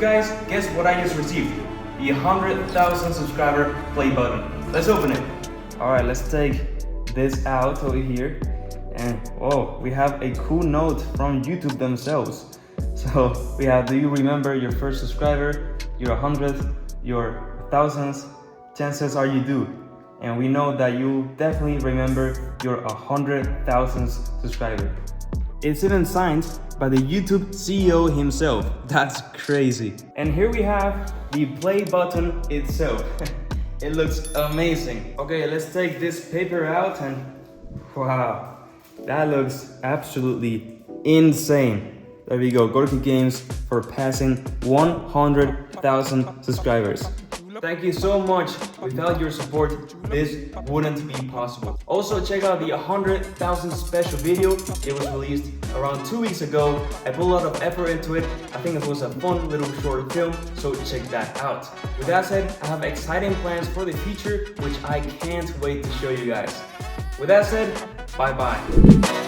guys, guess what I just received? The 100,000 subscriber play button. Let's open it. Alright, let's take this out over here. And whoa, we have a cool note from YouTube themselves. So we have, do you remember your first subscriber, your 100th, your 1000th? Chances are you do. And we know that you definitely remember your 100,000th subscriber. It's even signed by the YouTube CEO himself. That's crazy. And here we have the play button itself. It looks amazing. Okay, let's take this paper out and wow, that looks absolutely insane. There we go, Gorky Games for passing 100,000 subscribers. Thank you so much. Without your support, this wouldn't be possible. Also, check out the 100,000 special video. It was released around 2 weeks ago. I put a lot of effort into it. I think it was a fun little short film, so check that out. With that said, I have exciting plans for the future, which I can't wait to show you guys. With that said, bye-bye.